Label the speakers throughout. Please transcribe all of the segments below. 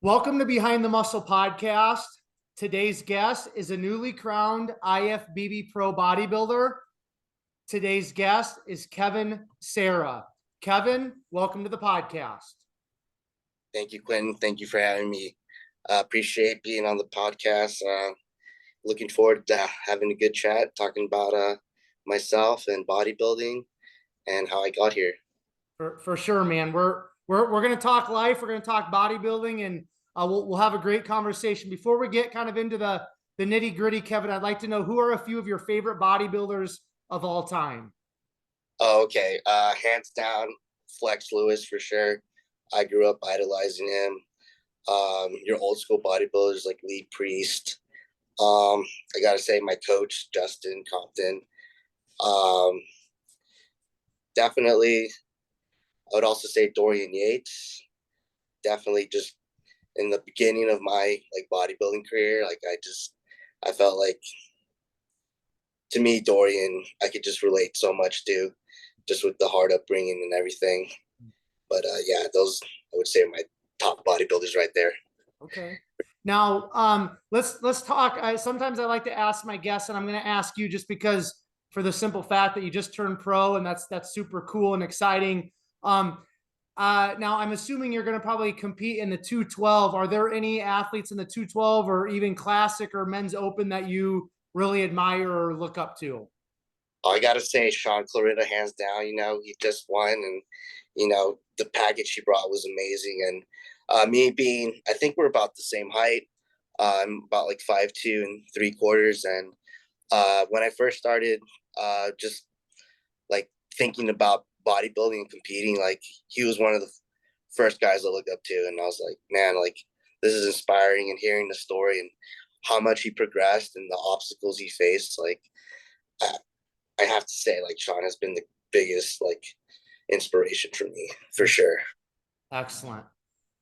Speaker 1: Welcome to Behind the Muscle podcast. Today's guest is a newly crowned IFBB Pro bodybuilder. Today's guest is Kevin Serra. Kevin, welcome to the podcast.
Speaker 2: Thank you, Quentin. Thank you for having me. Appreciate being on the podcast. Looking forward to having a good chat, talking about myself and bodybuilding and how I got here.
Speaker 1: For sure, man. We're going to talk life. We're going to talk bodybuilding, and we'll have a great conversation. Before we get kind of into the nitty gritty, Kevin, I'd like to know who are a few of your favorite bodybuilders of all time.
Speaker 2: Oh, okay. Hands down, Flex Lewis for sure. I grew up idolizing him. Your old school bodybuilders like Lee Priest. I gotta say my coach, Justin Compton. Um, Definitely, I would also say Dorian Yates. Definitely just in the beginning of my bodybuilding career, I felt like, to me, Dorian, I could just relate so much to, just with the hard upbringing and everything. But yeah, those I would say are my top bodybuilders right there.
Speaker 1: Okay. Now, let's talk. Sometimes I like to ask my guests, and I'm going to ask you just because, for the simple fact that you just turned pro, and that's super cool and exciting. Now I'm assuming you're going to probably compete in the 212. Are there any athletes in the 212 or even classic or men's open that you really admire or look up to?
Speaker 2: I gotta say, Sean Clarita, hands down. He just won, and the package he brought was amazing. And me being, I think we're about the same height. I'm about like 5'2 3/4", and when I first started, just like thinking about bodybuilding and competing, like he was one of the first guys I looked up to, and I was like, man, like this is inspiring. And hearing the story and how much he progressed and the obstacles he faced, like I have to say, like Sean has been the biggest inspiration for me for sure.
Speaker 1: Excellent.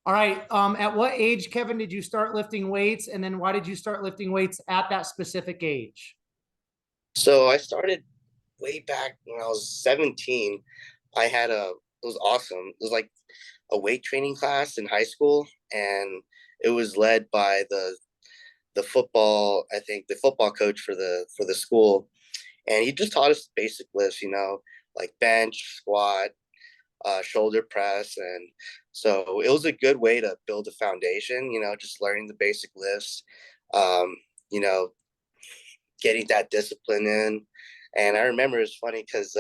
Speaker 1: All right. At what age, Kevin, did you start lifting weights? And then why did you start lifting weights at that specific age?
Speaker 2: So I started way back when I was 17. It was awesome. It was like a weight training class in high school, and it was led by the football, I think the football coach for the school. And he just taught us basic lifts, like bench, squat, shoulder press. And so it was a good way to build a foundation, just learning the basic lifts, um, you know, getting that discipline in. And I remember it's funny because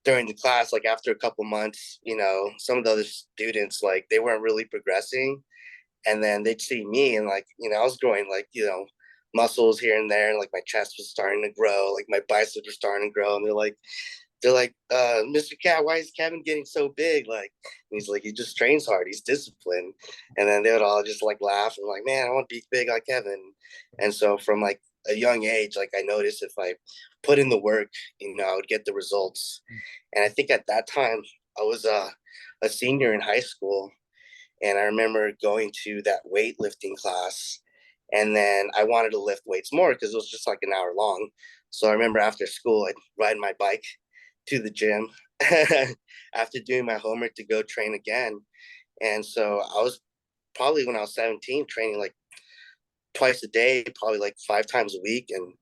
Speaker 2: during the class, like after a couple months, some of the other students, like they weren't really progressing. And then they'd see me, and I was growing muscles here and there, and like my chest was starting to grow, like my biceps were starting to grow. And they're like, Mr. Cat, why is Kevin getting so big? Like, and he's like, he just trains hard, he's disciplined. And then they would all just like laugh and like, man, I want to be big like Kevin. And so from like a young age, like I noticed if I put in the work, I would get the results. And I think at that time I was a senior in high school, and I remember going to that weightlifting class, and then I wanted to lift weights more because it was just like an hour long. So I remember after school, I'd ride my bike to the gym after doing my homework to go train again. And so I was probably, when I was 17, training like twice a day, probably like 5 times a week. And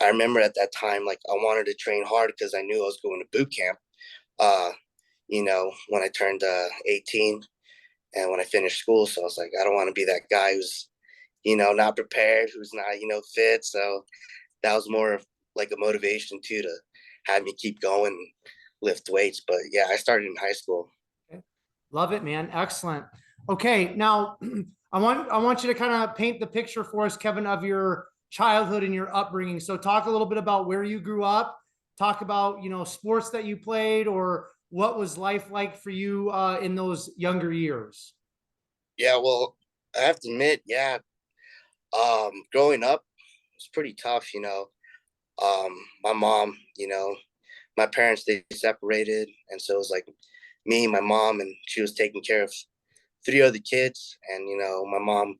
Speaker 2: I remember at that time, like I wanted to train hard because I knew I was going to boot camp, when I turned 18 and when I finished school. So I was like, I don't want to be that guy who's, not prepared, who's not, fit. So that was more of like a motivation too, to have me keep going and lift weights. But yeah, I started in high school.
Speaker 1: Okay. Love it, man. Excellent. Okay. Now I want you to kind of paint the picture for us, Kevin, of your childhood and your upbringing. So talk a little bit about where you grew up, talk about, sports that you played, or what was life like for you in those younger years?
Speaker 2: Yeah, well, I have to admit, yeah, growing up was pretty tough. My mom, my parents, they separated, and so it was like me, my mom, and she was taking care of 3 other kids. And my mom,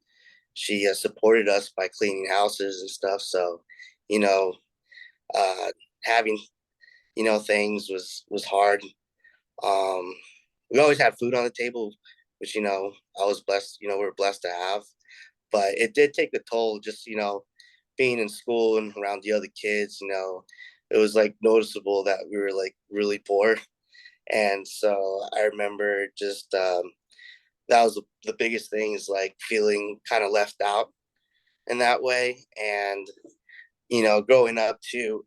Speaker 2: she supported us by cleaning houses and stuff. So you know uh having things was hard. um we always had food on the table, which, I was blessed, we're blessed to have. But it did take a toll, just, being in school and around the other kids, it was like noticeable that we were like really poor. And so I remember just that was the biggest thing, is like feeling kind of left out in that way. And, growing up too,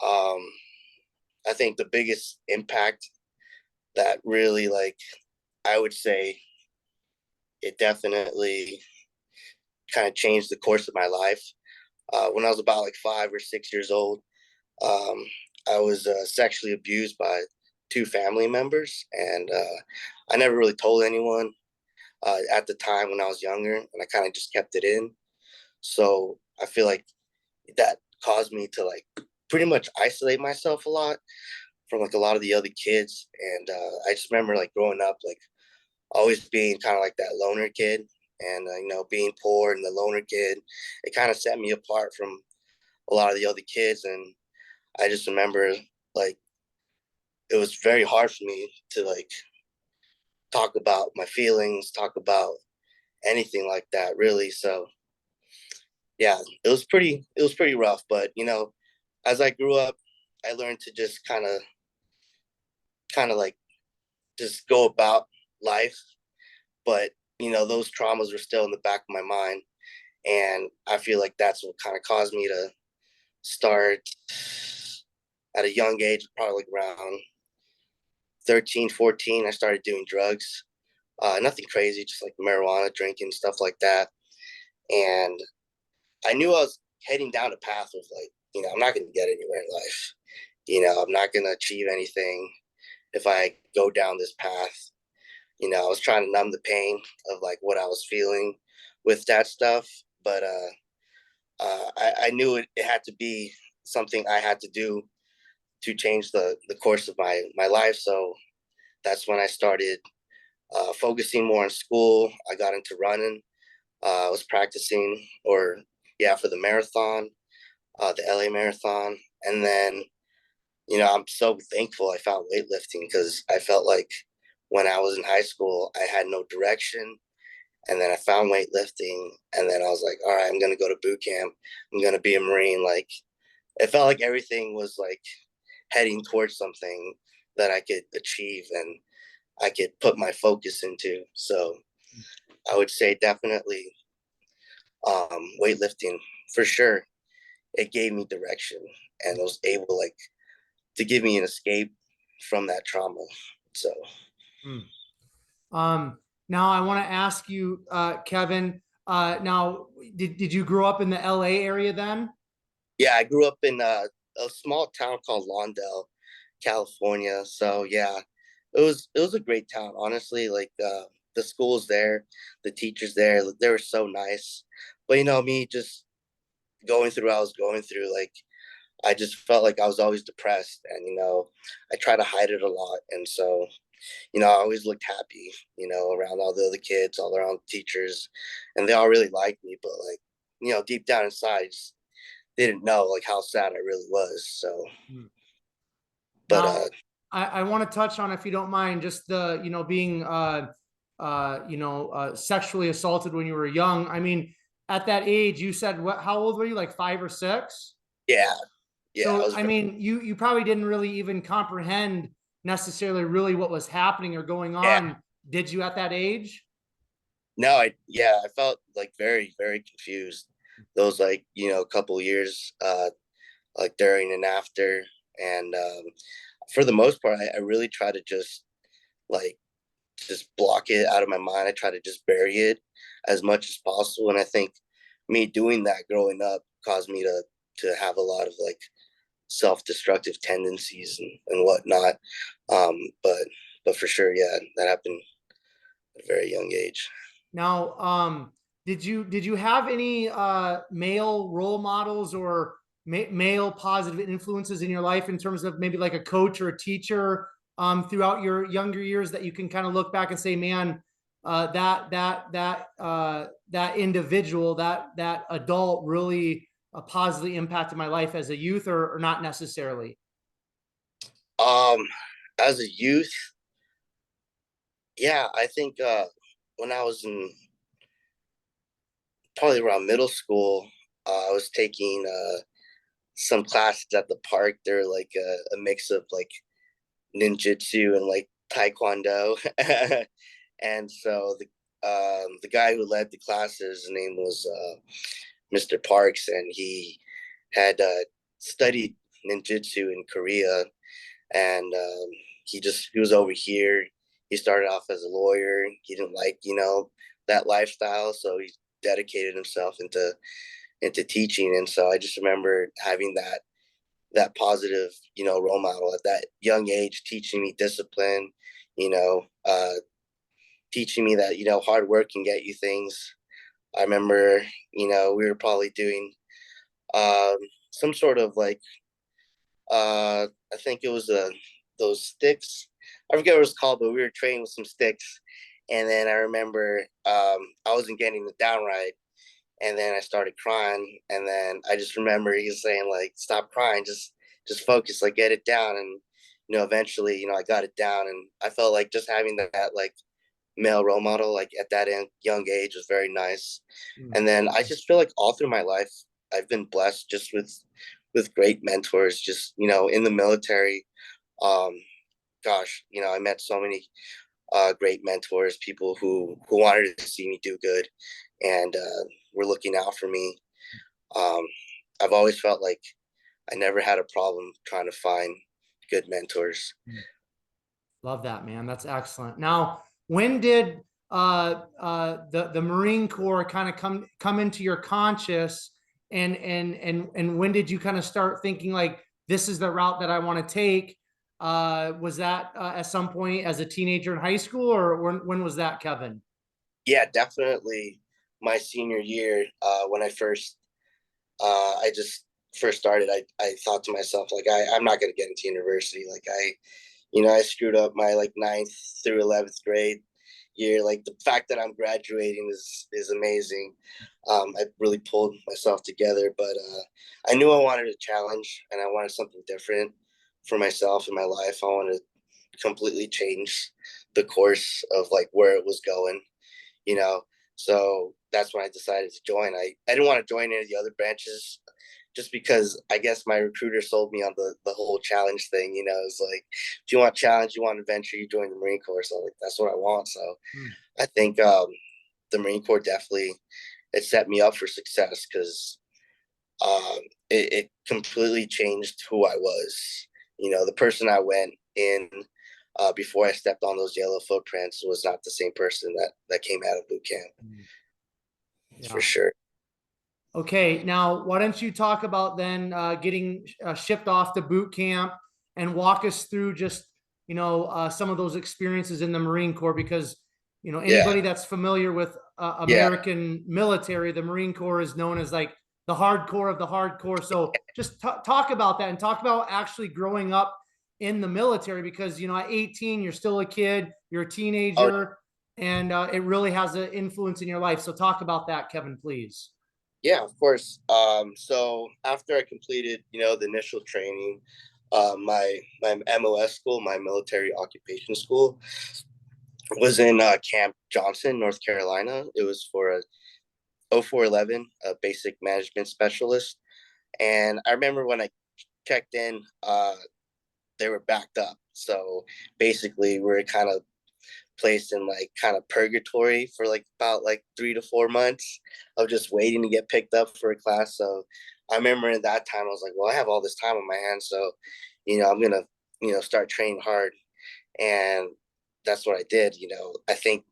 Speaker 2: um, I think the biggest impact that really, like, I would say it definitely kind of changed the course of my life. When I was about like 5 or 6 years old, um, I was sexually abused by two family members, and I never really told anyone at the time when I was younger, and I kind of just kept it in. So I feel like that caused me to like pretty much isolate myself a lot from like a lot of the other kids. And I just remember like growing up, like always being kind of like that loner kid, and being poor and the loner kid, it kind of set me apart from a lot of the other kids. And I just remember like it was very hard for me to like talk about my feelings, talk about anything like that, really. So yeah, it was pretty rough. But as I grew up, I learned to just kind of like just go about life. But those traumas were still in the back of my mind, and I feel like that's what kind of caused me to start at a young age, probably like around 13, 14. I started doing drugs. Nothing crazy, just like marijuana, drinking, stuff like that. And I knew I was heading down a path of like, I'm not going to get anywhere in life. I'm not going to achieve anything if I go down this path. I was trying to numb the pain of like what I was feeling with that stuff. But I knew it had to be something I had to do to change the course of my life. So that's when I started focusing more on school. I got into running. I was practicing, for the marathon, the LA marathon. And then, I'm so thankful I found weightlifting, because I felt like when I was in high school, I had no direction. And then I found weightlifting, and then I was like, all right, I'm going to go to boot camp. I'm going to be a Marine. Like, it felt like everything was like heading towards something that I could achieve and I could put my focus into. So I would say definitely weightlifting for sure. It gave me direction, and I was able like to give me an escape from that trauma. So
Speaker 1: Hmm. Now I want to ask you, Kevin, now did you grow up in the LA area then?
Speaker 2: yeah, I grew up in a small town called Lawndale, California. So yeah, it was a great town, honestly. Like the schools there, the teachers there, they were so nice. But me just going through what I was going through, like I just felt like I was always depressed, and I try to hide it a lot. And so I always looked happy, around all the other kids, all around teachers, and they all really liked me. But like, deep down inside, just didn't know like how sad I really was. So,
Speaker 1: Hmm.
Speaker 2: but
Speaker 1: Now, I want to touch on, if you don't mind, just the, being, sexually assaulted when you were young. I mean, at that age, you said, how old were you? Like 5 or 6?
Speaker 2: yeah, yeah, I
Speaker 1: So,
Speaker 2: was.
Speaker 1: I mean, you probably didn't really even comprehend necessarily really what was happening or going
Speaker 2: Yeah,
Speaker 1: on. Did you at that age?
Speaker 2: no, I felt like very, very confused. Those like couple years, like during and after, and for the most part, I really try to like just block it out of my mind. I try to just bury it as much as possible. And I think me doing that growing up caused me to have a lot of like self-destructive tendencies and whatnot. Um, but for sure, yeah, that happened at a very young age.
Speaker 1: Now, did you have any male role models or male positive influences in your life in terms of maybe like a coach or a teacher throughout your younger years that you can kind of look back and say, man, that individual, that adult really positively impacted my life as a youth, or not necessarily?
Speaker 2: Um, as a youth, Yeah, I think when I was in probably around middle school, I was taking some classes at the park. They're like a mix of like ninjutsu and like taekwondo. And so the guy who led the classes, his name was Mr. Parks, and he had studied ninjutsu in Korea, and he was over here. He started off as a lawyer. He didn't like that lifestyle, so he dedicated himself into teaching. And so I just remember having that positive role model at that young age, teaching me discipline, you know, teaching me that hard work can get you things. I remember we were probably doing um, some sort of like I think it was those sticks. I forget what it was called, but we were training with some sticks. And then I remember I wasn't getting it down right. And then I started crying. And then I just remember he was saying like, "Stop crying, just focus, like get it down." And eventually, I got it down, and I felt like just having that like male role model like at that young age was very nice.
Speaker 1: Mm.
Speaker 2: And then I just feel like all through my life I've been blessed just with great mentors, just in the military. um Gosh, I met so many great mentors, people who wanted to see me do good, and were looking out for me. um I've always felt like I never had a problem trying to find good mentors.
Speaker 1: Love that, man. That's excellent. Now, when did the Marine Corps kind of come into your conscious, and when did you kind of start thinking like this is the route that I want to take? Was that at some point as a teenager in high school, or when was that, Kevin?
Speaker 2: Yeah, definitely my senior year, when I just first started, I thought to myself, like, I'm not going to get into university. Like I screwed up my like ninth through 11th grade year. Like the fact that I'm graduating is amazing. I really pulled myself together, but I knew I wanted a challenge, and I wanted something different for myself in my life. I wanted to completely change the course of like where it was going, you know. So that's when I decided to join. I didn't want to join any of the other branches just because I guess my recruiter sold me on the whole challenge thing. It's like, if you want challenge, you want adventure, you join the Marine Corps. So like that's what I want. So
Speaker 1: Hmm.
Speaker 2: I think the Marine Corps definitely, it set me up for success, because um, it completely changed who I was. The person I went in before I stepped on those yellow footprints was not the same person that came out of boot camp, for
Speaker 1: Yeah.
Speaker 2: sure.
Speaker 1: Okay, now why don't you talk about then getting shipped off to boot camp and walk us through just some of those experiences in the Marine Corps, because
Speaker 2: Yeah,
Speaker 1: anybody that's familiar with
Speaker 2: yeah,
Speaker 1: American military, the Marine Corps is known as like the hardcore of the hardcore. So just talk about that and talk about actually growing up in the military, because at 18 you're still a kid, you're a
Speaker 2: oh
Speaker 1: teenager, and it really has an influence in your life. So talk about that, Kevin, please.
Speaker 2: yeah, of course. So after I completed, the initial training, my MOS school, my military occupation school, was in Camp Johnson, North Carolina. It was for a 0411, a basic management specialist. And I remember when I checked in, they were backed up. So basically, we're kind of placed in like kind of purgatory for like about like 3 to 4 months of just waiting to get picked up for a class. So I remember in that time, I was like, well, I have all this time on my hands. So, I'm going to, start training hard. And that's what I did. I think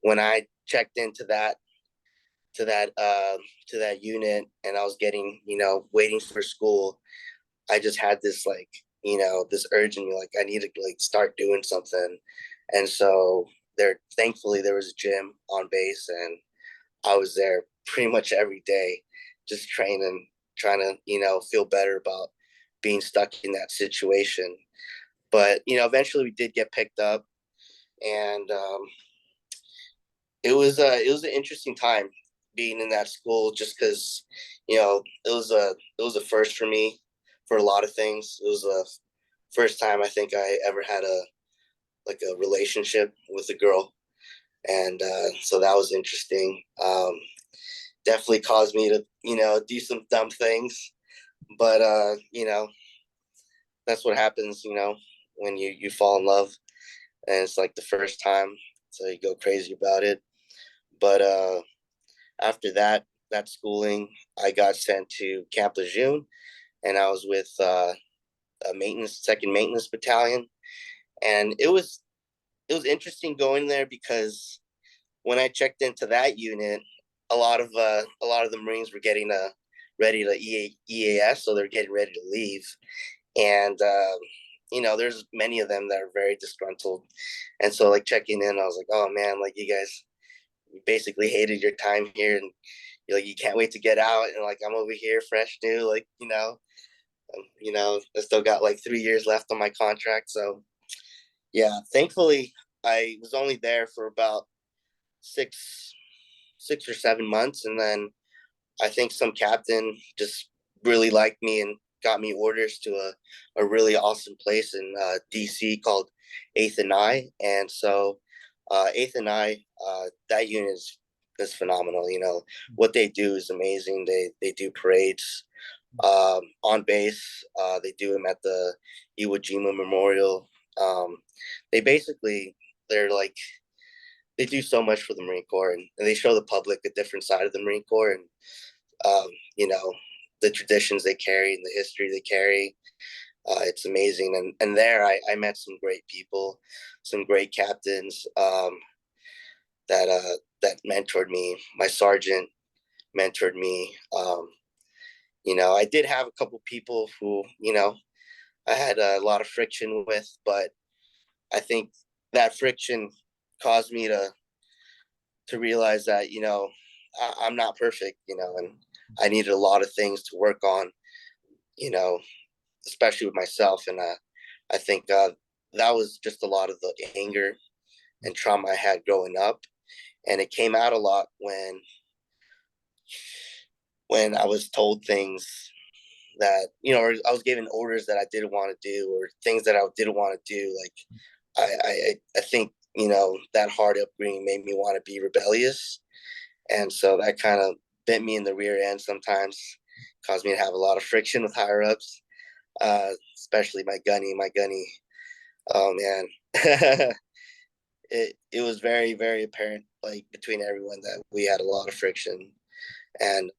Speaker 2: when I checked into to that, to that unit, and I was getting, waiting for school, I just had this like, this urge in me, like I need to like start doing something. And so thankfully there was a gym on base, and I was there pretty much every day, just training, trying to, feel better about being stuck in that situation. But, eventually we did get picked up, and it was an interesting time being in that school, just because, it was a first for me for a lot of things. It was the first time I think I ever had like a relationship with a girl, and so that was interesting. Definitely caused me to do some dumb things, but that's what happens, when you fall in love, and it's like the first time, so you go crazy about it. But after that schooling, I got sent to Camp Lejeune, and I was with a second maintenance battalion, and it was interesting going there because when I checked into that unit, a lot of the Marines were getting ready to EAS, so they're getting ready to leave, and there's many of them that are very disgruntled, and so like checking in, I was like, oh man, like you guys basically hated your time here, and like you can't wait to get out, and like I'm over here fresh new, like I still got like 3 years left on my contract, so yeah, thankfully I was only there for about 6 or 7 months, and then I think some captain just really liked me and got me orders to a really awesome place in DC called Eighth and I, and so Eighth and I, that unit is phenomenal. What they do is amazing. They do parades on base. They do them at the Iwo Jima Memorial. They basically they're like they do so much for the Marine Corps, and they show the public a different side of the Marine Corps, and um, you know the traditions they carry and the history they carry. It's amazing, and there I met some great people, some great captains that mentored me. My sergeant mentored me. I did have a couple people who I had a lot of friction with, but I think that friction caused me to realize that I'm not perfect, and I needed a lot of things to work on, you know, especially with myself, and I think that was just a lot of the anger and trauma I had growing up, and it came out a lot when I was told things that or I was given orders that I didn't want to do, or things that I didn't want to do. Like I think that hard upbringing made me want to be rebellious, and so that kind of bent me in the rear end sometimes, caused me to have a lot of friction with higher ups, especially my gunny. Oh man, it was very very apparent, like between everyone, that we had a lot of friction, and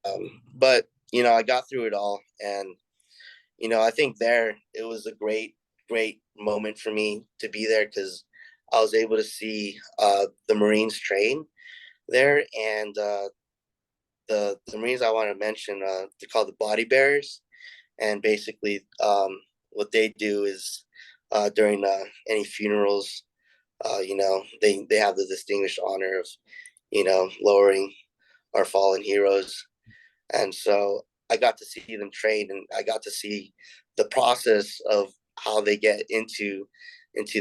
Speaker 2: but I got through it all, and I think there it was a great moment for me to be there, because I was able to see the Marines train there, and the Marines I want to mention, they're called the body bearers, and basically what they do is during any funerals, they have the distinguished honor of lowering our fallen heroes, and so I got to see them train, and I got to see the process of how they get into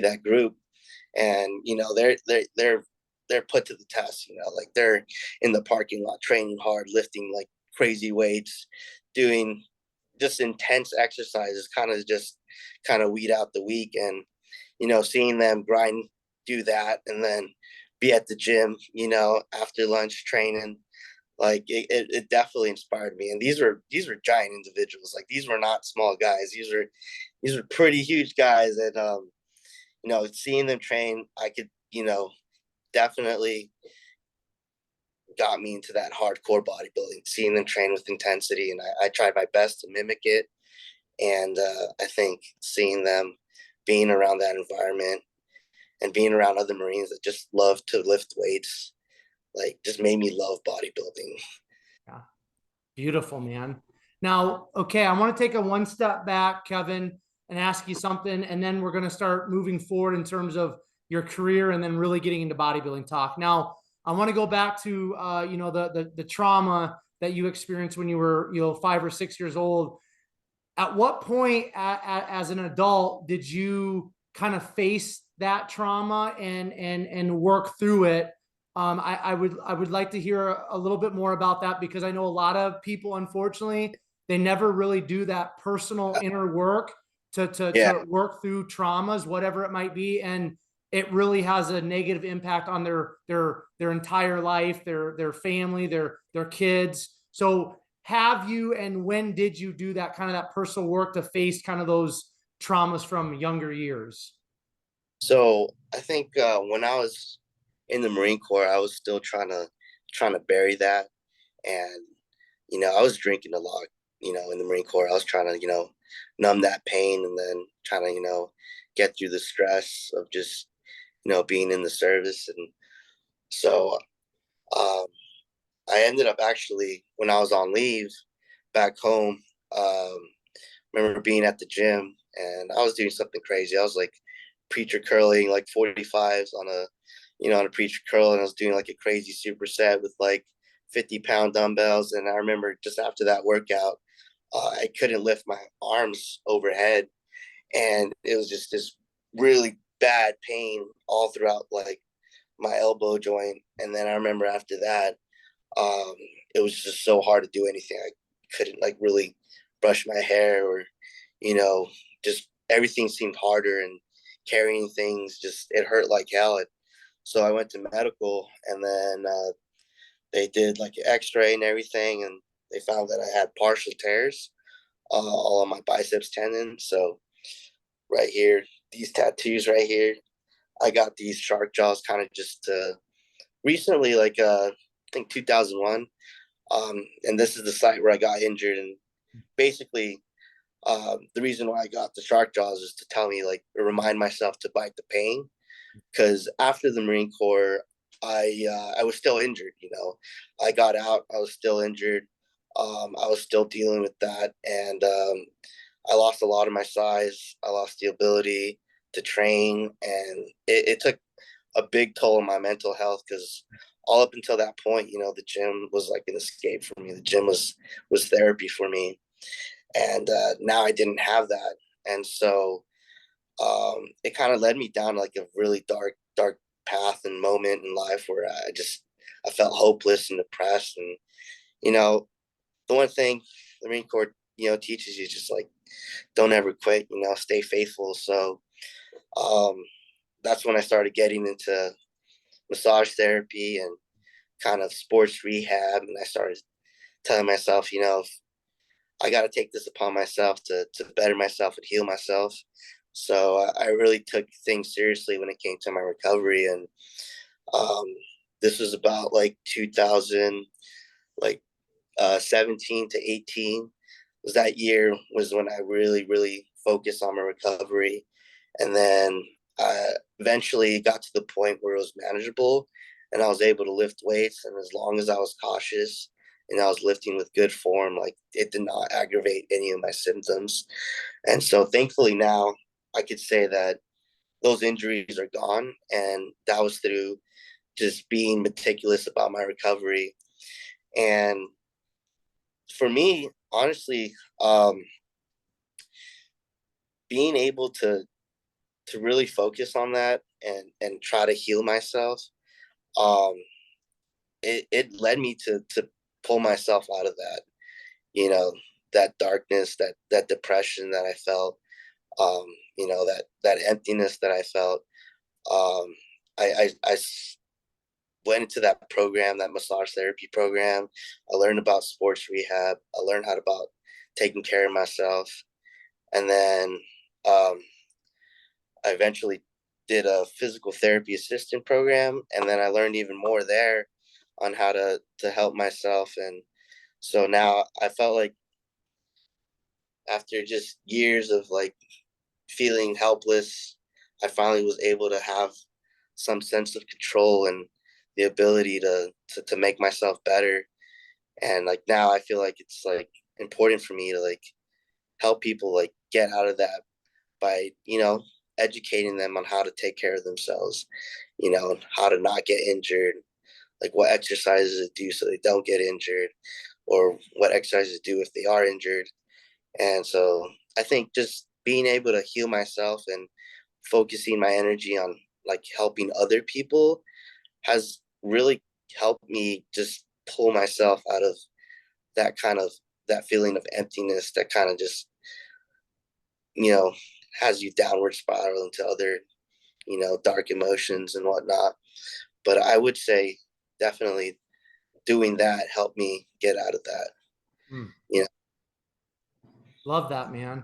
Speaker 2: that group, and they're put to the test. Like they're in the parking lot training hard, lifting like crazy weights, doing just intense exercises, kind of weed out the week, and seeing them grind, do that, and then be at the gym, after lunch training, like it definitely inspired me. And these were giant individuals. Like these were not small guys. These were pretty huge guys. And seeing them train, I could definitely got me into that hardcore bodybuilding, seeing them train with intensity, and I tried my best to mimic it. And I think seeing them, being around that environment and being around other Marines that just love to lift weights, like just made me love bodybuilding.
Speaker 1: Yeah. Beautiful, man. Now, okay, I want to take a one step back, Kevin, and ask you something, and then we're going to start moving forward in terms of your career, and then really getting into bodybuilding talk. Now, I want to go back to the trauma that you experienced when you were 5 or 6 years old. At what point, as an adult, did you kind of face that trauma and work through it? I would like to hear a little bit more about that, because I know a lot of people, unfortunately, they never really do that personal inner work
Speaker 2: Yeah,
Speaker 1: to work through traumas, whatever it might be. it really has a negative impact on their entire life, their family, their kids. So have you, and when did you do that kind of that personal work to face kind of those traumas from younger years?
Speaker 2: So I think when I was in the Marine Corps, I was still trying to bury that, and I was drinking a lot. In the Marine Corps, I was trying to numb that pain, and then trying to get through the stress of just being in the service. And so um, I ended up actually, when I was on leave back home, um, remember being at the gym, and I was doing something crazy. I was like preacher curling like 45s on a preacher curl, and I was doing like a crazy superset with like 50-pound dumbbells. And I remember just after that workout, I couldn't lift my arms overhead, and it was just this really bad pain all throughout like my elbow joint. And then I remember after that, um, it was just so hard to do anything. I couldn't like really brush my hair, or you know, just everything seemed harder, and carrying things just it hurt like hell. So I went to medical, and then they did like an X-ray and everything, and they found that I had partial tears all on my biceps tendon. So right here, these tattoos right here, I got these shark jaws kind of just recently, like I think 2001. And this is the site where I got injured, and basically the reason why I got the shark jaws is to tell me like remind myself to bite the pain, because after the Marine Corps, I was still injured. I got out, I was still injured. I was still dealing with that, and I lost a lot of my size. I lost the ability to train, and it took a big toll on my mental health, because all up until that point, the gym was like an escape for me. The gym was therapy for me, and now I didn't have that, and so it kind of led me down like a really dark path and moment in life where I felt hopeless and depressed. And the one thing the Marine Corps teaches you, just like don't ever quit, stay faithful. So um, that's when I started getting into massage therapy and kind of sports rehab, and I started telling myself, I got to take this upon myself to better myself and heal myself. So I really took things seriously when it came to my recovery. And um, this was about like 2000, like 17 to 18 was that year, was when I really focused on my recovery. And then I eventually got to the point where it was manageable, and I was able to lift weights. And as long as I was cautious and I was lifting with good form, like it did not aggravate any of my symptoms. And so thankfully now I could say that those injuries are gone. And that was through just being meticulous about my recovery. And for me, honestly, being able to really focus on that and try to heal myself, um, it led me to pull myself out of that, you know, that darkness, that depression that I felt, that emptiness that I felt. Um, I went into that program, that massage therapy program. I learned about sports rehab. I learned how about taking care of myself. And then um, I eventually did a physical therapy assistant program. And then I learned even more there on how to help myself. And so now I felt like after just years of like feeling helpless, I finally was able to have some sense of control and the ability to make myself better. And like now I feel like it's like important for me to like help people like get out of that by educating them on how to take care of themselves, how to not get injured, like what exercises to do so they don't get injured, or what exercises to do if they are injured. And so I think just being able to heal myself and focusing my energy on like helping other people has really helped me just pull myself out of that feeling of emptiness that kind of just, you know, has you downward spiral into other dark emotions and whatnot. But I would say definitely doing that helped me get out of that.
Speaker 1: Hmm.
Speaker 2: You know,
Speaker 1: Love that, man.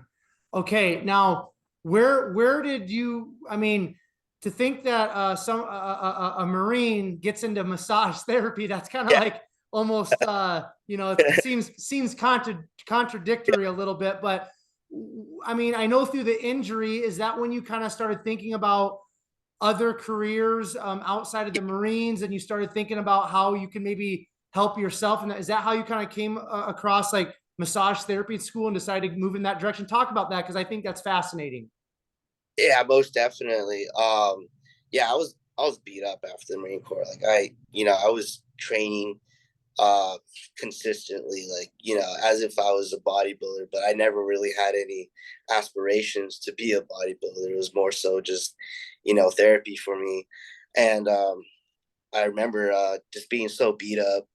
Speaker 1: Okay, now where did you? I mean, to think that a Marine gets into massage therapy, that's kind of
Speaker 2: yeah,
Speaker 1: like almost it seems contradictory a little bit. But I mean, I know through the injury, is that when you kind of started thinking about other careers outside of the Marines, and you started thinking about how you can maybe help yourself? And is that how you kind of came across like massage therapy at school and decided to move in that direction? Talk about that, because I think that's fascinating.
Speaker 2: yeah, most definitely. Yeah, I was beat up after the Marine Corps. Like I was training consistently, like as if I was a bodybuilder, but I never really had any aspirations to be a bodybuilder. It was more so just therapy for me. And I remember just being so beat up.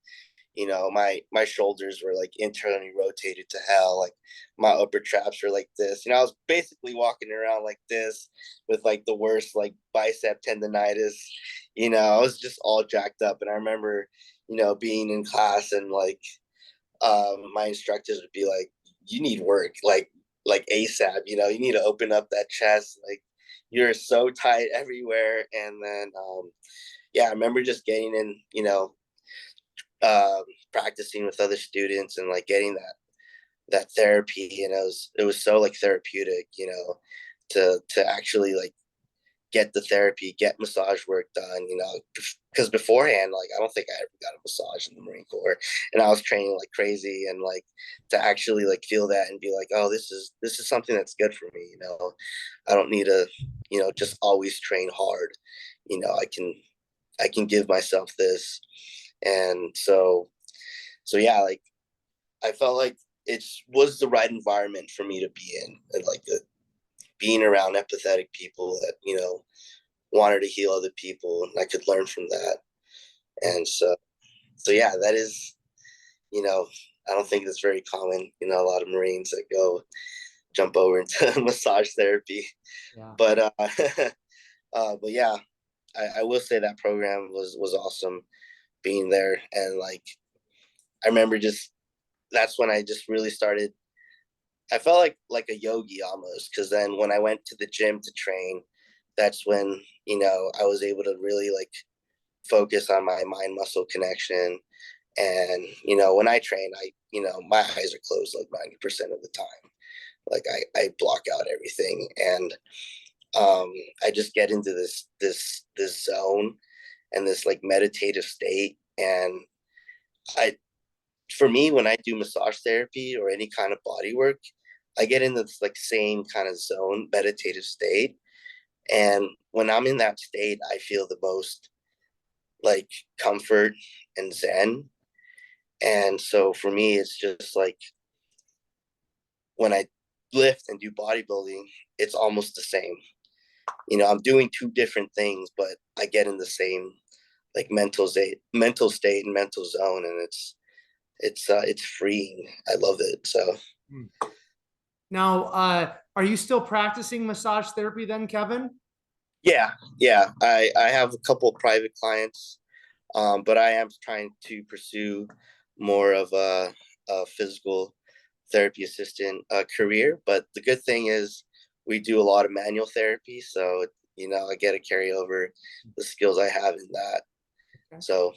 Speaker 2: My shoulders were like internally rotated to hell. Like my upper traps were like this. I was basically walking around like this with like the worst like bicep tendonitis. I was just all jacked up. And I remember, being in class and like my instructors would be like, "You need work, like ASAP. You need to open up that chest. Like you're so tight everywhere." And then yeah, I remember just getting in, uh, practicing with other students and like getting that therapy, and it was so like therapeutic, to actually like get the therapy, get massage work done, because beforehand, like I don't think I ever got a massage in the Marine Corps, and I was training like crazy, and like to actually like feel that and be like, oh, this is something that's good for me, I don't need to, just always train hard, I can give myself this, and so yeah, like I felt like it was the right environment for me to be in, and like being around empathetic people that wanted to heal other people, and I could learn from that. And so yeah, that is, I don't think it's very common. A lot of Marines that go jump over into massage therapy,
Speaker 1: Yeah.
Speaker 2: but but yeah, I will say that program was awesome being there, and like I remember just that's when I just really started. I felt like a yogi almost, because then when I went to the gym to train, that's when I was able to really like focus on my mind muscle connection. And when I train, my eyes are closed like 90% of the time. Like I block out everything, and I just get into this zone and this like meditative state. And I for me, when I do massage therapy or any kind of body work, I get in this like same kind of zone, meditative state. And when I'm in that state, I feel the most like comfort and zen. And so for me, it's just like when I lift and do bodybuilding, it's almost the same. I'm doing two different things, but I get in the same like mental state and mental zone, and it's freeing. I love it. So
Speaker 1: Hmm. Now, are you still practicing massage therapy then, Kevin?
Speaker 2: yeah, I have a couple of private clients, but I am trying to pursue more of a physical therapy assistant career. But the good thing is we do a lot of manual therapy, so I get to carry over the skills I have in that.
Speaker 1: Okay.
Speaker 2: So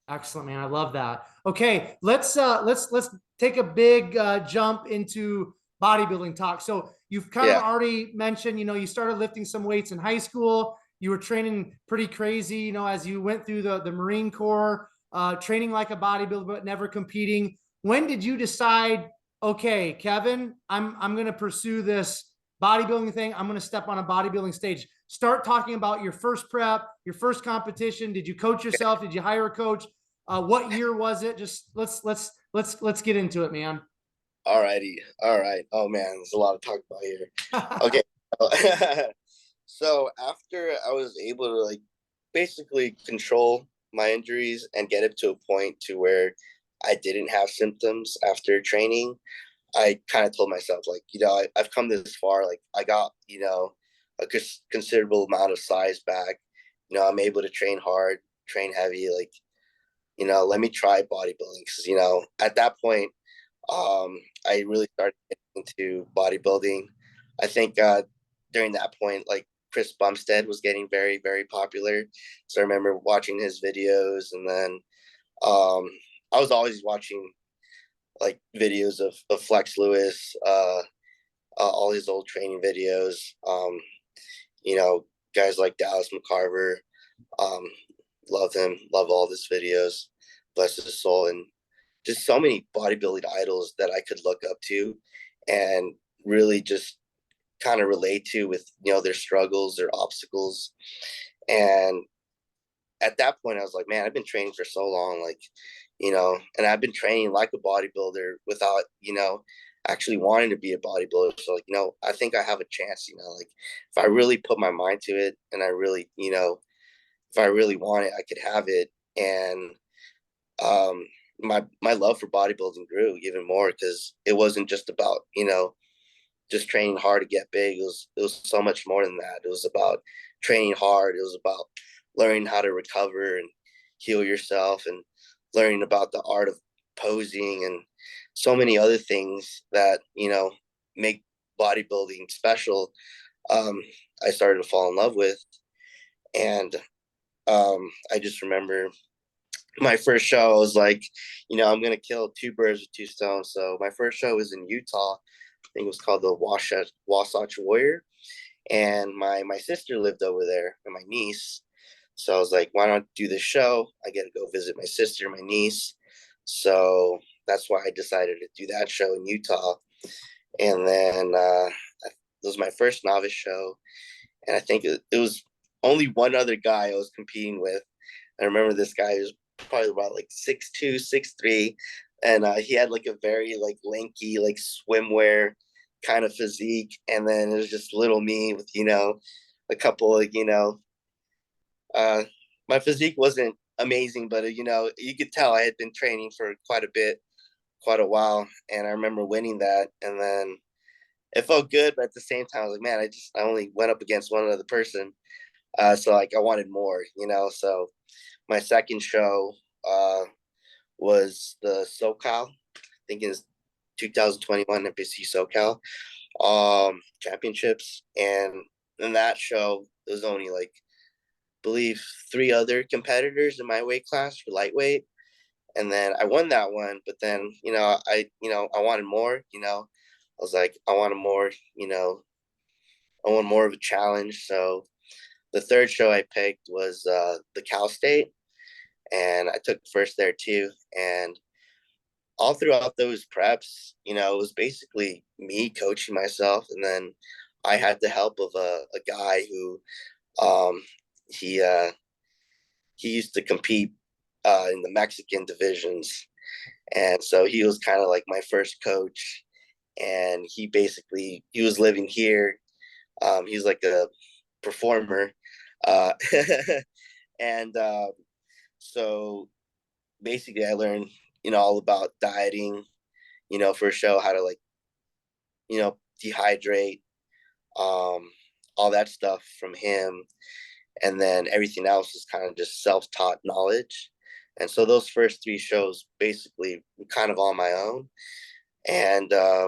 Speaker 1: Excellent, man. I love that. Okay, let's take a big jump into bodybuilding talk. So you've kind of
Speaker 2: yeah,
Speaker 1: already mentioned, you started lifting some weights in high school. You were training pretty crazy, as you went through the Marine Corps, training like a bodybuilder but never competing. When did you decide, okay, Kevin, I'm going to pursue this bodybuilding thing. I'm going to step on a bodybuilding stage. Start talking about your first prep, your first competition. Did you coach yourself? Did you hire a coach? What year was it? Just let's get into it, man.
Speaker 2: all righty, all right. Oh man, there's a lot to talk about here. Okay. So after I was able to like basically control my injuries and get it to a point to where I didn't have symptoms after training, I kind of told myself like, I've come this far. Like I got, a considerable amount of size back. You know, I'm able to train hard, train heavy. Like, you know, let me try bodybuilding, because, you know, at that point, I really started getting into bodybuilding. I think during that point, like Chris Bumstead was getting very, very popular. So I remember watching his videos, and then I was always watching like videos of Flex Lewis, all his old training videos. You know, guys like Dallas McCarver, um, love him, love all his videos, bless his soul, and just so many bodybuilding idols that I could look up to and really just kind of relate to with, you know, their struggles, their obstacles. And at that point I was like, man, I've been training for so long, like, you know, and I've been training like a bodybuilder without, you know, actually wanting to be a bodybuilder. So like, you know, I think I have a chance, you know, like if I really put my mind to it, and I really, you know, if I really want it, I could have it. And my love for bodybuilding grew even more, because it wasn't just about, you know, just training hard to get big. It was so much more than that. It was about training hard. It was about learning how to recover and heal yourself, and learning about the art of posing, and so many other things that, you know, make bodybuilding special. um, I started to fall in love with. And I just remember my first show, I was like, you know, I'm gonna kill two birds with two stones. So my first show was in Utah. I think it was called the Wasatch Warrior, and my sister lived over there, and my niece. So I was like, why not do this show? I get to go visit my sister, my niece. So that's why I decided to do that show in Utah. And then it was my first novice show, and I think it was only one other guy I was competing with. I remember this guy was probably about like 6'2", 6'3", and he had like a very like lanky, like swimwear kind of physique. And then it was just little me with, you know, a couple of, you know, uh, my physique wasn't amazing, but you know, you could tell I had been training for quite a bit, quite a while. And I remember winning that, and then it felt good, but at the same time, I was like, man, I only went up against one other person. So like I wanted more, you know. So my second show was the SoCal, I think it's 2021 NPC SoCal championships. And in that show, there was only like, I believe, three other competitors in my weight class for lightweight. And then I won that one, but then, you know, I wanted more, you know. I was like, I wanted more, you know, I want more of a challenge. So the third show I picked was the Cal State, and I took first there too. And all throughout those preps, you know, it was basically me coaching myself, and then I had the help of a guy who um, he he used to compete in the Mexican divisions, and so he was kind of like my first coach. And he was living here. He was like a performer, uh, and so basically I learned, you know, all about dieting, you know, for a show, how to like, you know, dehydrate, um, all that stuff from him. And then everything else is kind of just self-taught knowledge. And so those first three shows basically were kind of on my own. And I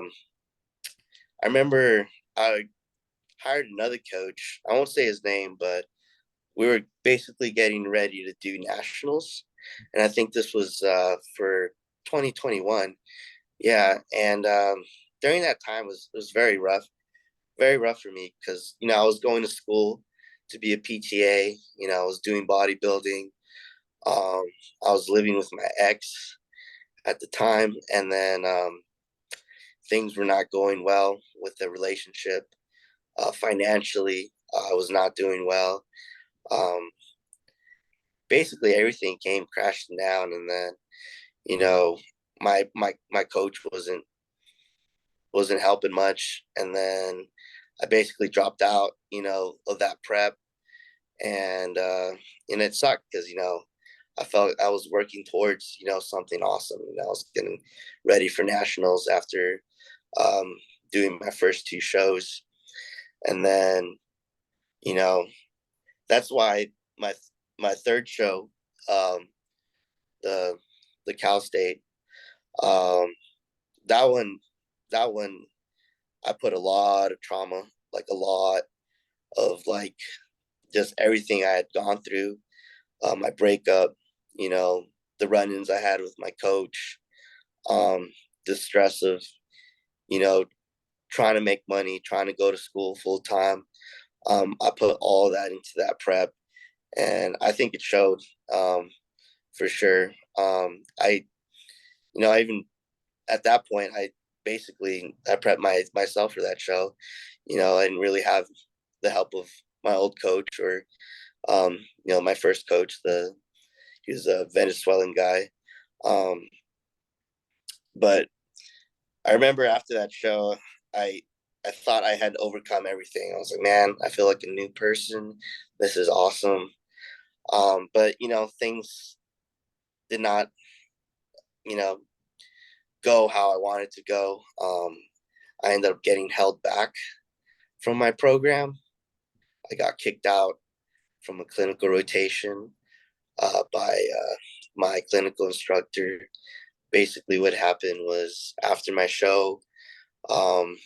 Speaker 2: remember I hired another coach. I won't say his name, but we were basically getting ready to do nationals. And I think this was for 2021. Yeah. And during that time it was very rough for me, because, you know, I was going to school to be a PTA, you know, I was doing bodybuilding. Um, I was living with my ex at the time. And then things were not going well with the relationship. Financially, I was not doing well. Um, Basically everything came crashing down. And then, you know, my coach wasn't helping much. And then I basically dropped out, you know, of that prep. And it sucked, because, you know, I felt I was working towards, you know, something awesome. You know, I was getting ready for nationals after um doing my first two shows. And then you know, that's why my my third show, um, the Cal State, um, that one that one I put a lot of trauma, like a lot of like just everything I had gone through, my breakup, you know, the run-ins I had with my coach, um, the stress of, you know, trying to make money, trying to go to school full time. I put all that into that prep, and I think it showed, for sure. I, you know, I even at that point, I prepped myself for that show. You know, I didn't really have the help of my old coach or, you know, my first coach. He was a Venezuelan guy, um, but I remember after that show, I I thought I had overcome everything. I was like, man, I feel like a new person. This is awesome. But you know, things did not, you know, go how I wanted to go. I ended up getting held back from my program. I got kicked out from a clinical rotation by my clinical instructor. Basically, what happened was after my show, um,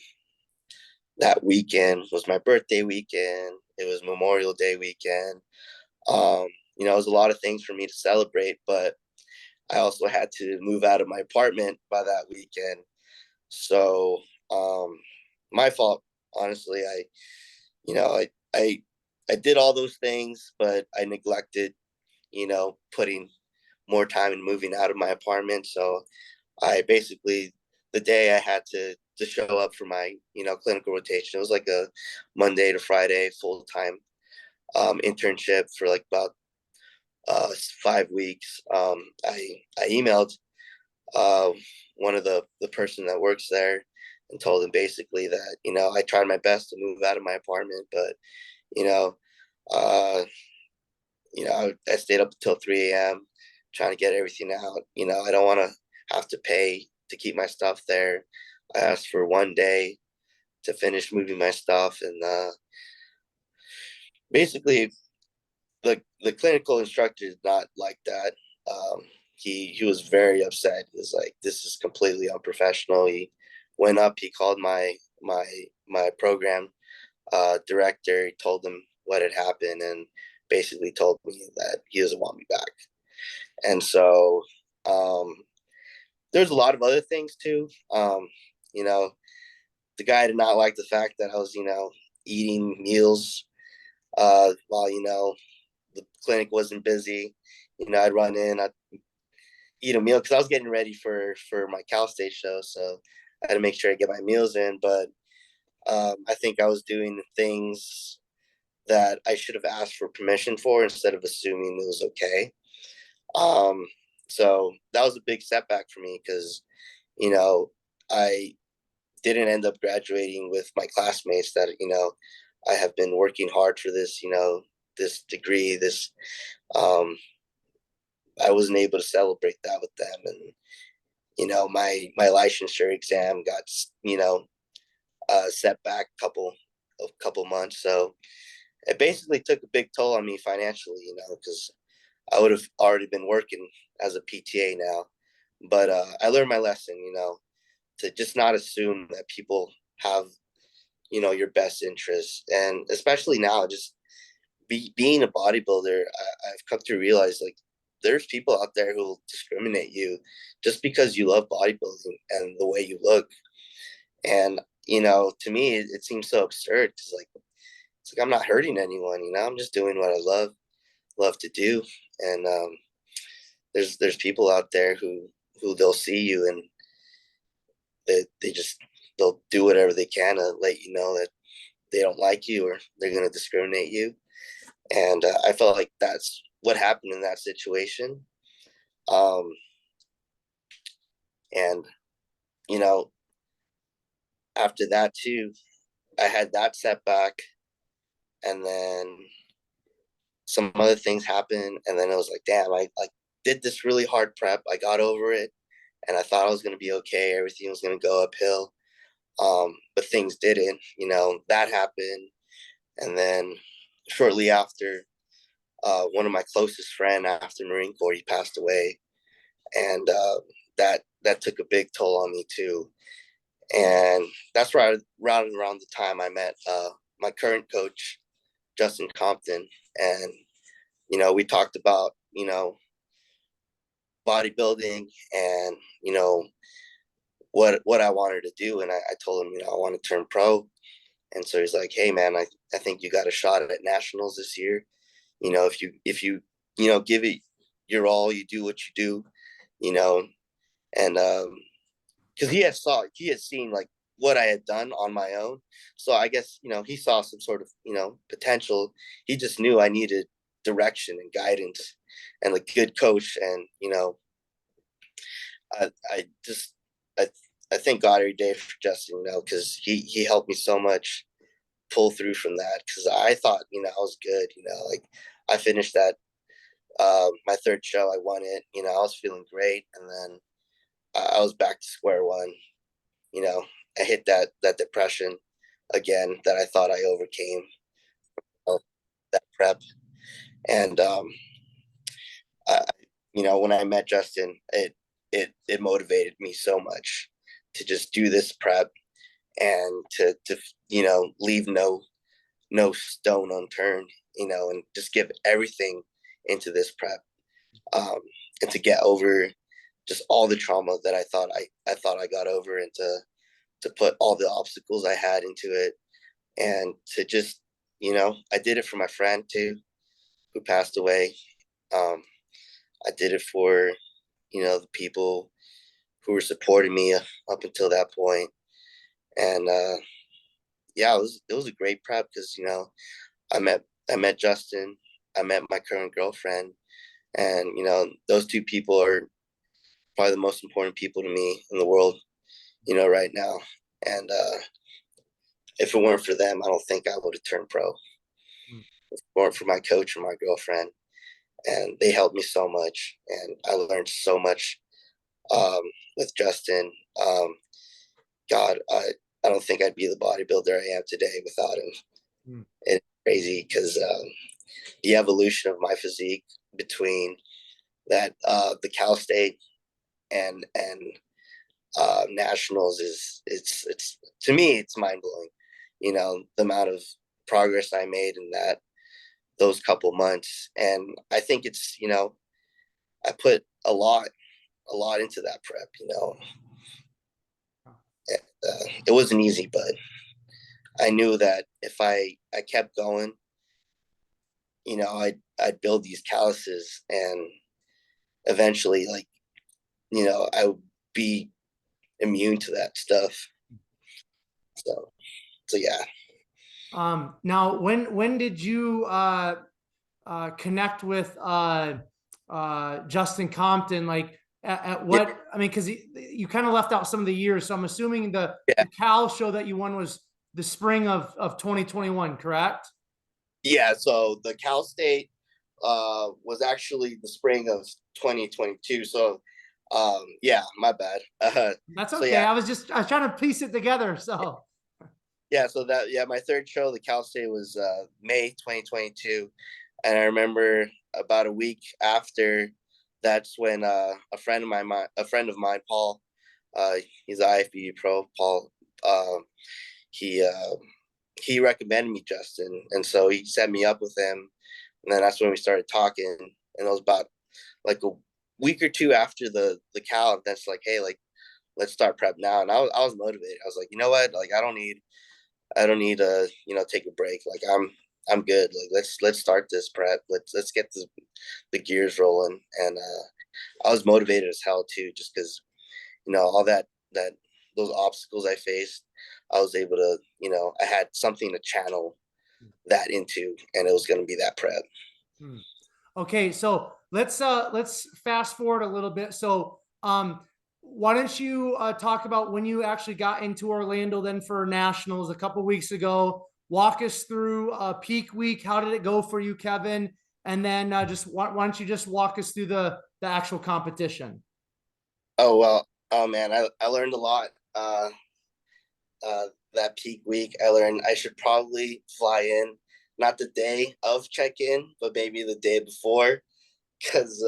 Speaker 2: that weekend was my birthday weekend. It was Memorial Day weekend. Um, you know, it was a lot of things for me to celebrate, but I also had to move out of my apartment by that weekend. So, um, my fault, honestly. You know, I did all those things, but I neglected, you know, putting more time in moving out of my apartment. So I basically, the day I had to show up for my, you know, clinical rotation, it was like a Monday to Friday full time internship for like about 5 weeks. I emailed uh, one of the person that works there and told him basically that, you know, I tried my best to move out of my apartment, but you know, uh, I stayed up until 3 a.m. trying to get everything out. You know, I don't want to have to pay to keep my stuff there. I asked for one day to finish moving my stuff, and basically, the clinical instructor is not like that. He was very upset. He was like, "This is completely unprofessional." He went up. He called my program director. He told him what had happened, and basically told me that he doesn't want me back. And so um, there's a lot of other things too. You know, the guy did not like the fact that I was, you know, eating meals while, you know, the clinic wasn't busy. You know, I'd run in, I'd eat a meal because I was getting ready for my Cal State show, so I had to make sure I get my meals in. But I think I was doing things that I should have asked for permission for instead of assuming it was okay. Um, so that was a big setback for me because, you know, I didn't end up graduating with my classmates that, you know, I have been working hard for this, you know, this degree, um, I wasn't able to celebrate that with them. And, you know, my licensure exam got, you know, set back a couple months. So it basically took a big toll on me financially, you know, because I would have already been working as a PTA now. But I learned my lesson, you know, to just not assume that people have, you know, your best interests. And especially now, just being a bodybuilder, I've come to realize like there's people out there who will discriminate you just because you love bodybuilding and the way you look. And, you know, to me, it seems so absurd because like, it's like I'm not hurting anyone, you know, I'm just doing what I love to do. And there's people out there who they'll see you and they just they'll do whatever they can to let you know that they don't like you or they're going to discriminate you. And I felt like that's what happened in that situation. Um, and you know, after that too, I had that setback, and then some other things happened, and then it was like, damn, I did this really hard prep. I got over it, and I thought I was going to be okay. Everything was going to go uphill. But things didn't. You know, that happened, and then, shortly after, one of my closest friend after Marine Corps, he passed away, and that took a big toll on me too. And that's right around the time I met my current coach, Justin Compton, and we talked about bodybuilding and what I wanted to do, and I told him I want to turn pro, and so he's like, hey man, I think you got a shot at nationals this year. If you give it your all, you do what you do, you know, and because he had seen like what I had done on my own, so I guess he saw some sort of potential. He just knew I needed direction and guidance and a good coach, and I just I thank God every day for Justin, because he helped me so much pull through from that, because I thought I was good, like I finished that my third show, I won it, I was feeling great, and then I was back to square one. I hit that depression again that I thought I overcame, that prep, and I, when I met Justin, it motivated me so much to just do this prep and to leave no stone unturned, and just give everything into this prep, and to get over just all the trauma that I thought I got over, and to put all the obstacles I had into it, and to just I did it for my friend too, who passed away. I did it for the people who were supporting me up until that point, and yeah, it was a great prep, because I met Justin, I met my current girlfriend, and those two people are probably the most important people to me in the world, right now. And if it weren't for them, I don't think I would have turned pro. If it weren't for my coach and my girlfriend, and they helped me so much, and I learned so much with Justin. God, I don't think I'd be the bodybuilder I am today without him. It's crazy, because the evolution of my physique between that the Cal State and nationals it's to me it's mind blowing. The amount of progress I made in those couple months, and I think it's I put a lot into that prep. It wasn't easy, but I knew that if I kept going, I'd build these calluses, and eventually, like, I would be immune to that stuff. So yeah.
Speaker 1: Now, when did you connect with Justin Compton? Like at what?
Speaker 2: Yeah.
Speaker 1: I mean, because you kind of left out some of the years, so I'm assuming the Cal show that you won was the spring of 2021, correct?
Speaker 2: Yeah, so the Cal State was actually the spring of 2022. So yeah, my bad.
Speaker 1: That's
Speaker 2: So
Speaker 1: okay.
Speaker 2: yeah,
Speaker 1: I was trying to piece it together. So
Speaker 2: my third show, the Cal State, was May 2022, and I remember about a week after, that's when a friend of mine, Paul, he's an IFBB Pro, Paul, he he recommended me Justin, and so he set me up with him, and then that's when we started talking, and it was about like a week or two after the Cal, and that's like, hey, like, let's start prep now, and I was motivated. I was like, you know what, like, I don't need to take a break. Like, I'm good. Like, let's start this prep. Let's get the gears rolling. And I was motivated as hell too, just because all that those obstacles I faced, I was able to I had something to channel that into, and it was going to be that prep.
Speaker 1: Okay, so let's fast forward a little bit. So why don't you talk about when you actually got into Orlando then for nationals a couple weeks ago? Walk us through peak week. How did it go for you, Kevin? And then why don't you just walk us through the actual competition?
Speaker 2: Oh well, oh man, I learned a lot. That peak week, I learned I should probably fly in not the day of check-in, but maybe the day before. Because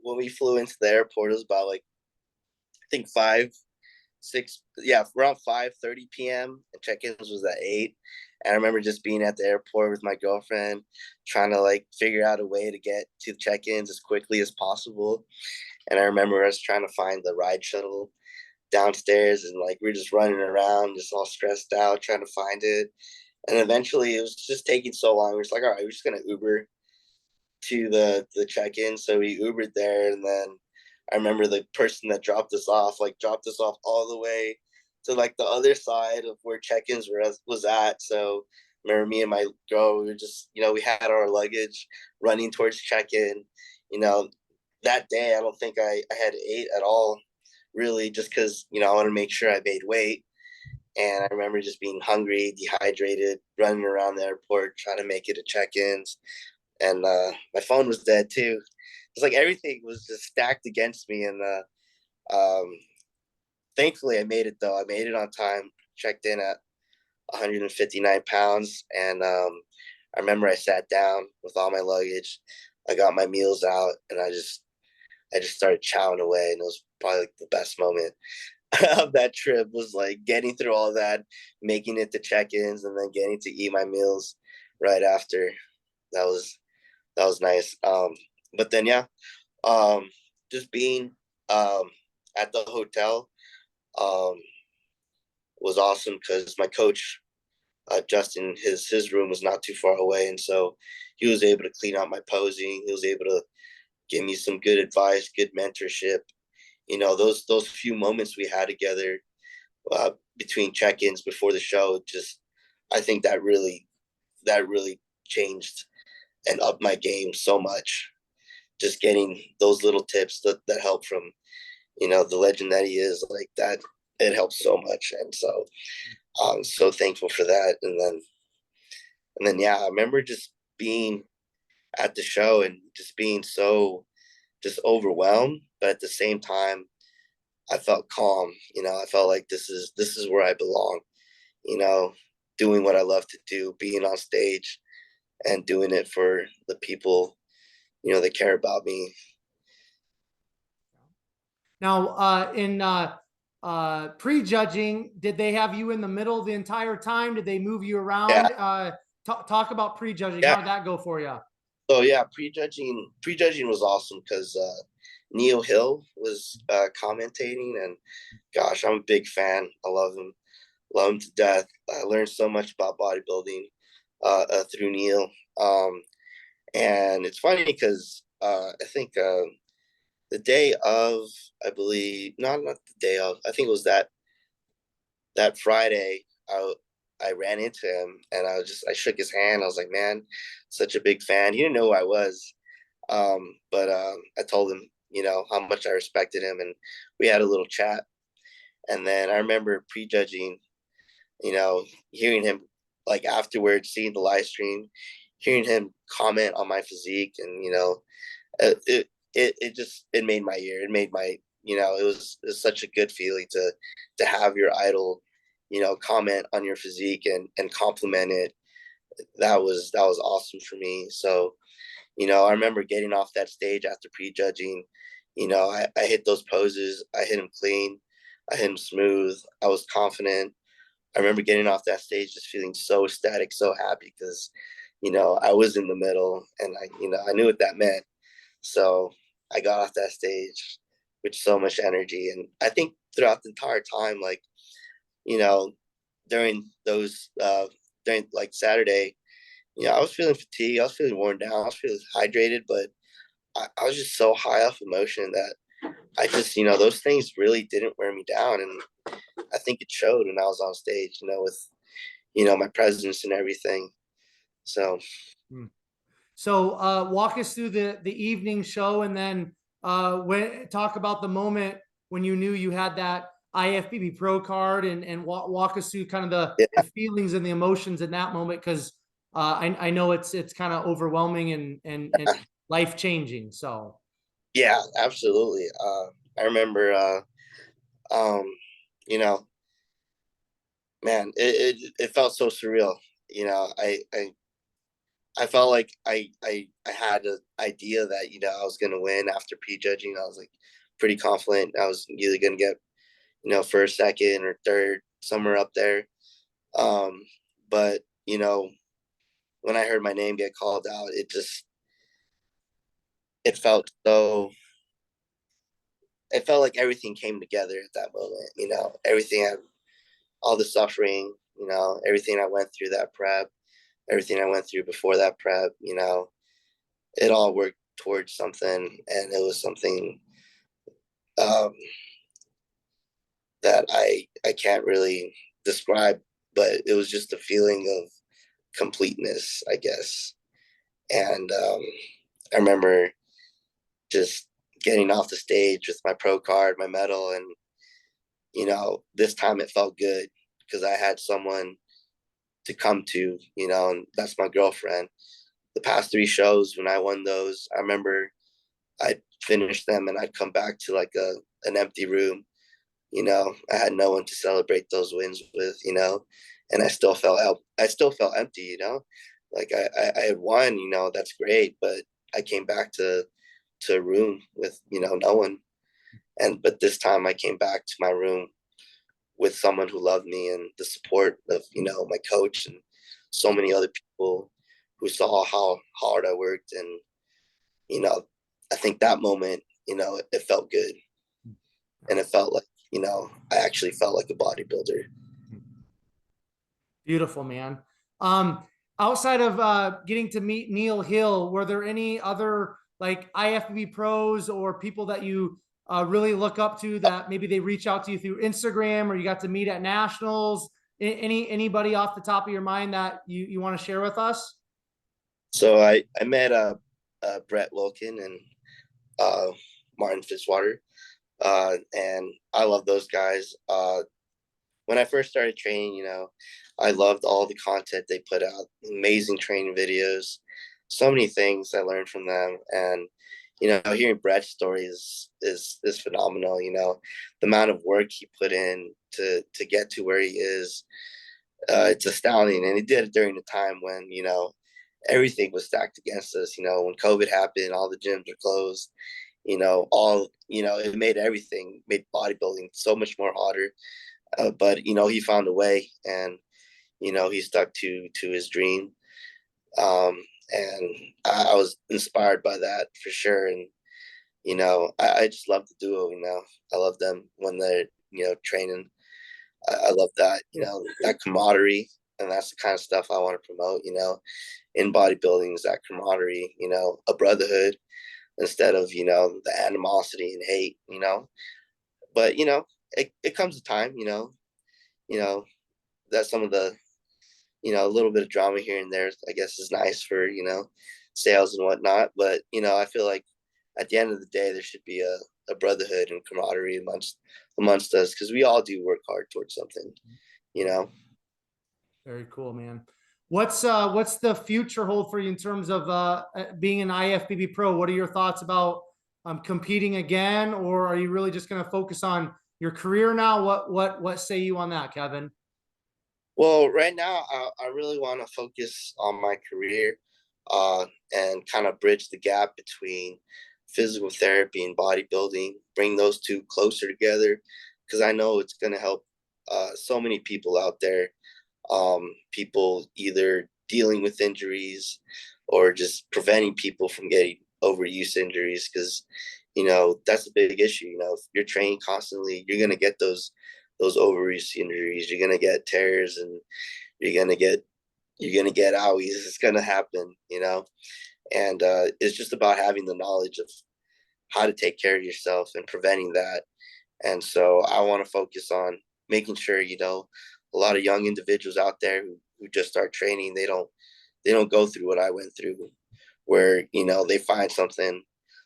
Speaker 2: when we flew into the airport, it was about like, I think 6, yeah, around 5:30 p.m. and check-ins was at 8. And I remember just being at the airport with my girlfriend, trying to like figure out a way to get to check-ins as quickly as possible. And I remember us trying to find the ride shuttle downstairs, and like we were just running around, just all stressed out, trying to find it. And eventually, it was just taking so long. We're just like, all right, we're just gonna Uber to the check-in. So we Ubered there, and then I remember the person that dropped us off, like dropped us off all the way to like the other side of where check-ins was at. So I remember me and my girl, we were just, we had our luggage running towards check-in. You know, that day I don't think I had ate at all, really, just because, I want to make sure I made weight. And I remember just being hungry, dehydrated, running around the airport, trying to make it to check-ins. And my phone was dead too. It's like everything was just stacked against me. And um, thankfully, I made it though. I made it on time. Checked in at 159 pounds, and I remember I sat down with all my luggage. I got my meals out, and I just started chowing away, and it was probably like the best moment of that trip was like getting through all that, making it to check-ins, and then getting to eat my meals right after. That was nice. But then yeah, just being at the hotel um, was awesome because my coach Justin, his room was not too far away, and so he was able to clean out my posing. He was able to give me some good advice, good mentorship. Those few moments we had together between check-ins before the show, just I think that really changed and upped my game so much. Just getting those little tips that help from the legend that he is, like that, it helps so much. And so I'm so thankful for that. And then yeah, I remember just being at the show and just being so just overwhelmed, but at the same time I felt calm. I felt like this is where I belong, you know doing what I love to do, being on stage and doing it for the people that care about me.
Speaker 1: Now, in prejudging, did they have you in the middle the entire time? Did they move you
Speaker 2: Yeah,
Speaker 1: around? Talk about prejudging.
Speaker 2: yeah.
Speaker 1: How did that go for you?
Speaker 2: So yeah, prejudging was awesome because Neil Hill was commentating, and gosh, I'm a big fan. I love him to death. I learned so much about bodybuilding through Neil. And it's funny because I think the day of, I believe, not the day of, I think it was that Friday, I ran into him, and I shook his hand. I was like, man, such a big fan. He didn't know who I was. But I told him, how much I respected him, and we had a little chat. And then I remember prejudging, hearing him like afterwards, seeing the live stream, hearing him comment on my physique, and it made my year. It made my, it was such a good feeling to have your idol, comment on your physique and compliment it. That was awesome for me. So, I remember getting off that stage after prejudging. I hit those poses. I hit them clean. I hit them smooth. I was confident. I remember getting off that stage just feeling so ecstatic, so happy because, I was in the middle, and I knew what that meant. So I got off that stage with so much energy. And I think throughout the entire time, like, you know, during those, during like Saturday, I was feeling fatigued. I was feeling worn down. I was feeling hydrated, but I was just so high off emotion that I just, those things really didn't wear me down. And I think it showed when I was on stage, with, my presence and everything. So,
Speaker 1: Hmm. So, walk us through the evening show, and then talk about the moment when you knew you had that IFBB Pro card, and walk us through kind of the
Speaker 2: yeah,
Speaker 1: feelings and the emotions in that moment, because I know it's kind of overwhelming and life changing. So,
Speaker 2: yeah, absolutely. I remember, um, you know, man, it felt so surreal. I I felt like I had an idea that, you know, I was going to win after prejudging. I was like pretty confident I was either going to get, you know, first, second, or third, somewhere up there. Um, but, you know, when I heard my name get called out, it felt so, it felt like everything came together at that moment. You know, everything, all the suffering, you know, everything I went through that prep, everything I went through before that prep, you know, it all worked towards something. And it was something um, that I can't really describe, but it was just a feeling of completeness, I guess. And I remember just getting off the stage with my pro card, my medal, and you know, this time it felt good because I had someone to come to, you know, and that's my girlfriend. The past three shows when I won those, I remember I'd finish them and I'd come back to like an empty room. You know, I had no one to celebrate those wins with, you know, and I still felt empty, you know, like I had won, you know, that's great, but I came back to a room with, you know, no one. And but this time I came back to my room with someone who loved me and the support of, you know, my coach and so many other people who saw how hard I worked. And you know, I think that moment, you know, it felt good. And it felt like, you know, I actually felt like a bodybuilder.
Speaker 1: Beautiful, man. Um, Outside of getting to meet Neil Hill, were there any other like IFBB pros or people that you really look up to that maybe they reach out to you through Instagram or you got to meet at nationals? Anybody off the top of your mind that you want to share with us?
Speaker 2: So I met Brett Wilkin and uh, Martin Fitzwater, and I love those guys. When I first started training, you know, I loved all the content they put out, amazing training videos, so many things I learned from them. And, you know, hearing Brett's story is phenomenal, you know, the amount of work he put in to get to where he is. It's astounding. And he did it during the time when, you know, everything was stacked against us. You know, when COVID happened, all the gyms were closed, you know, you know, it made everything, made bodybuilding so much more harder. But you know, he found a way, and you know, he stuck to his dream. Um, and I was inspired by that for sure. And you know, I just love the duo. You know, I love them when they're, you know, training. I love that, you know, that camaraderie, and that's the kind of stuff I want to promote. You know, in bodybuilding is that camaraderie. You know, a brotherhood instead of, you know, the animosity and hate. You know, but you know, it comes a time. You know that some of the, you know, a little bit of drama here and there, I guess, is nice for, you know, sales and whatnot. But, you know, I feel like at the end of the day, there should be a brotherhood and camaraderie amongst us because we all do work hard towards something, you know.
Speaker 1: Very cool, man. What's the future hold for you in terms of being an IFBB pro? What are your thoughts about competing again, or are you really just going to focus on your career now? What say you on that, Kevin?
Speaker 2: Well, right now, I really want to focus on my career and kind of bridge the gap between physical therapy and bodybuilding, bring those two closer together because I know it's going to help so many people out there. People either dealing with injuries or just preventing people from getting overuse injuries because, you know, that's a big issue. You know, if you're training constantly, you're going to get those overuse injuries. You're gonna get tears, and you're gonna get owies. It's gonna happen, you know. And it's just about having the knowledge of how to take care of yourself and preventing that. And so I want to focus on making sure, you know, a lot of young individuals out there who just start training, they don't go through what I went through, where you know they find something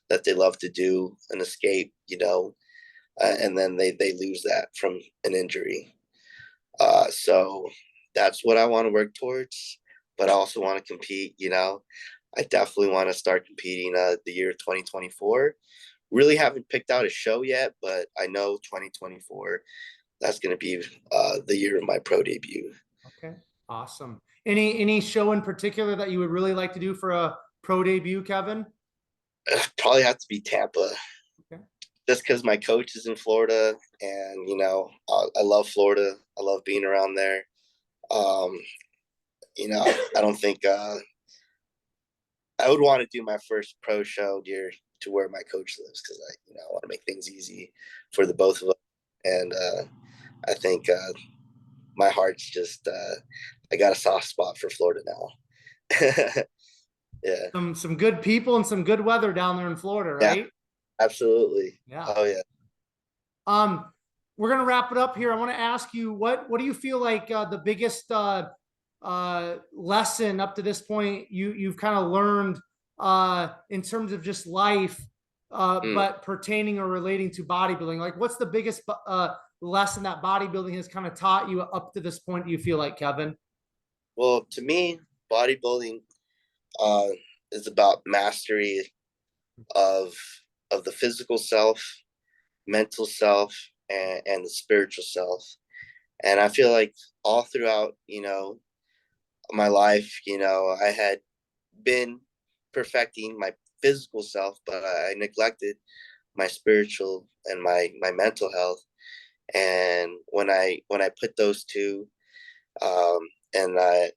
Speaker 2: that they love to do, an escape, you know, and then they lose that from an injury. So that's what I want to work towards. But I also want to compete. You know, I definitely want to start competing the year 2024. Really haven't picked out a show yet, but I know 2024. That's going to be the year of my pro debut.
Speaker 1: Okay, awesome. Any show in particular that you would really like to do for a pro debut, Kevin?
Speaker 2: Probably have to be Tampa.
Speaker 1: Okay.
Speaker 2: Just because my coach is in Florida, and I love Florida. I love being around there. Um, I don't think I would want to do my first pro show near to where my coach lives, because I want to make things easy for the both of us. And I think my heart's just I got a soft spot for Florida now. Yeah,
Speaker 1: Some good people and some good weather down there in Florida,
Speaker 2: yeah,
Speaker 1: right?
Speaker 2: absolutely.
Speaker 1: Yeah.
Speaker 2: Oh yeah.
Speaker 1: Um, we're gonna wrap it up here. I want to ask you what do you feel like the biggest lesson up to this point you've kind of learned in terms of just life,
Speaker 2: Mm.
Speaker 1: but pertaining or relating to bodybuilding? Like, what's the biggest lesson that bodybuilding has kind of taught you up to this point? Do you feel like, Kevin?
Speaker 2: Well, to me, bodybuilding uh, is about mastery of the physical self, mental self, and the spiritual self. And I feel like all throughout, my life, I had been perfecting my physical self, but I neglected my spiritual and my mental health. And when I put those two, um, and I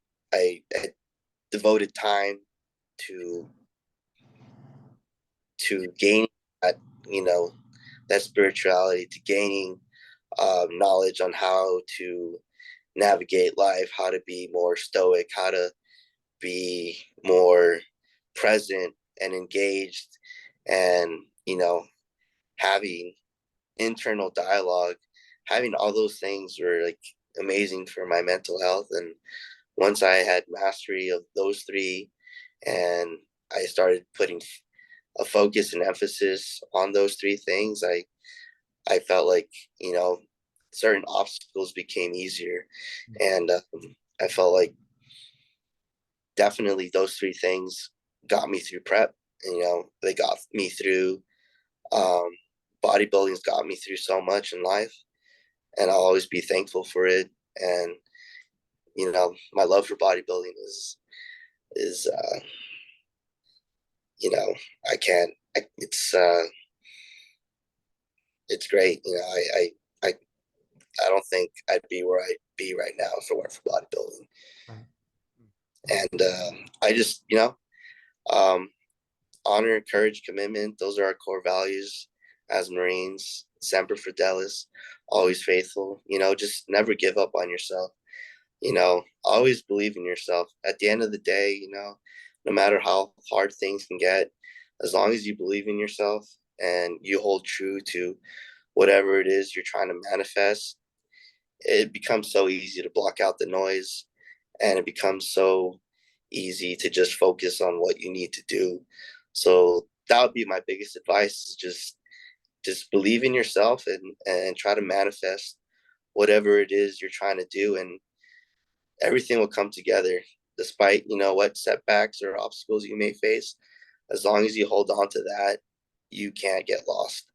Speaker 2: devoted time to gain that, you know that spirituality, to gaining knowledge on how to navigate life, how to be more stoic, how to be more present and engaged, and having internal dialogue, having all those things were like amazing for my mental health. And once I had mastery of those three, and I started putting a focus and emphasis on those three things, I felt like certain obstacles became easier. And I felt like definitely those three things got me through prep. They got me through, um, bodybuilding's got me through so much in life, and I'll always be thankful for it. And my love for bodybuilding is you know I can't I, it's great. I don't think I'd be where I'd be right now if it weren't for bodybuilding.
Speaker 1: Right.
Speaker 2: And I just um, honor, courage, commitment, those are our core values as Marines. Semper Fidelis, always faithful. Just never give up on yourself. Always believe in yourself. At the end of the day, no matter how hard things can get, as long as you believe in yourself and you hold true to whatever it is you're trying to manifest, it becomes so easy to block out the noise, and it becomes so easy to just focus on what you need to do. So that would be my biggest advice, is just believe in yourself, and try to manifest whatever it is you're trying to do, and everything will come together, despite what setbacks or obstacles you may face. As long as you hold on to that, you can't get lost.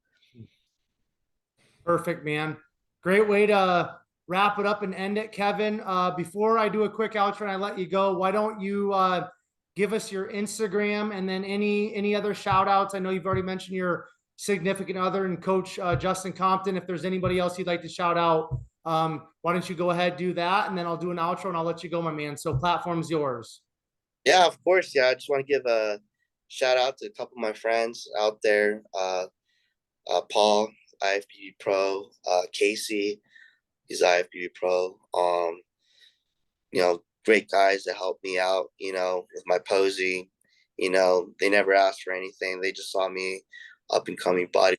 Speaker 1: Perfect, man. Great way to wrap it up and end it, Kevin. Before I do a quick outro and I let you go, why don't you give us your Instagram, and then any other shout outs? I know you've already mentioned your significant other and coach Justin Compton. If there's anybody else you'd like to shout out, why don't you go ahead, do that, and then I'll do an outro and I'll let you go, my man. So platform's yours.
Speaker 2: Yeah, of course. Yeah, I just want to give a shout out to a couple of my friends out there. Paul, IFBB Pro, Casey, he's IFBB Pro. Great guys that helped me out, with my posing. They never asked for anything. They just saw me up and coming body,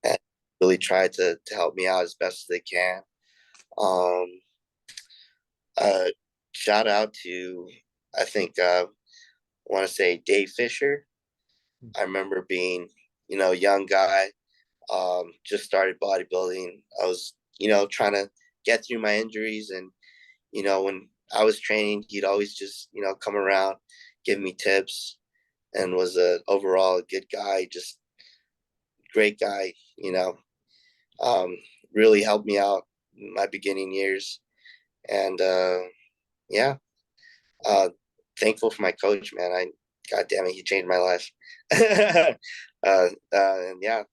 Speaker 2: and really tried to help me out as best as they can. Um, uh, Shout out to, I think, I want to say Dave Fisher. I remember being, a young guy, just started bodybuilding. I was, trying to get through my injuries, and when I was training, he'd always just, come around, give me tips, and was overall a good guy, just great guy, um, really helped me out in my beginning years. And yeah, Thankful for my coach, man. God damn it, he changed my life. And yeah,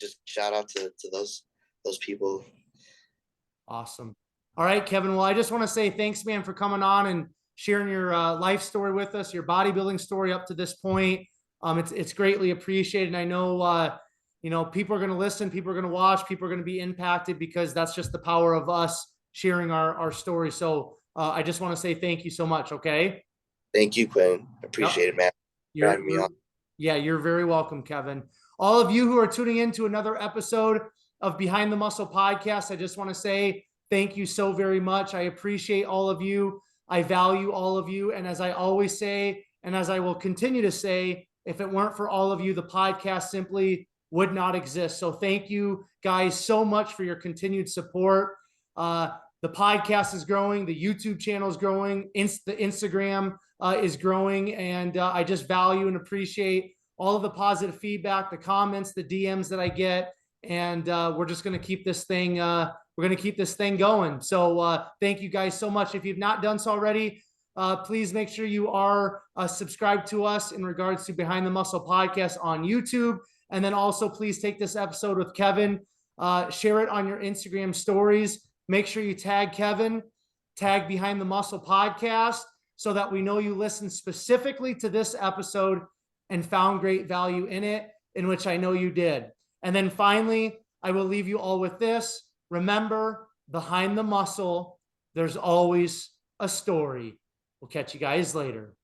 Speaker 2: just shout out to those people.
Speaker 1: Awesome. All right, Kevin. Well, I just want to say thanks, man, for coming on and sharing your life story with us, your bodybuilding story up to this point. It's greatly appreciated. And I know, people are going to listen, people are going to watch, people are going to be impacted because that's just the power of us sharing our story. So I just want to say thank you so much. Okay.
Speaker 2: Thank you, Quinn. Appreciate it, man. For having me on.
Speaker 1: Yeah, you're very welcome, Kevin. All of you who are tuning in to another episode of Behind the Muscle podcast, I just want to say thank you so very much. I appreciate all of you. I value all of you. And as I always say, and as I will continue to say, if it weren't for all of you, the podcast simply would not exist. So thank you guys so much for your continued support. The podcast is growing. The YouTube channel is growing. The Instagram is growing. And I just value and appreciate all of the positive feedback, the comments, the DMs that I get. And we're just going to keep this thing, going. So thank you guys so much. If you've not done so already, please make sure you are subscribed to us in regards to Behind the Muscle podcast on YouTube. And then also please take this episode with Kevin, share it on your Instagram stories. Make sure you tag Kevin, tag Behind the Muscle podcast so that we know you listened specifically to this episode and found great value in it, in which I know you did. And then finally, I will leave you all with this. Remember, behind the muscle, there's always a story. We'll catch you guys later.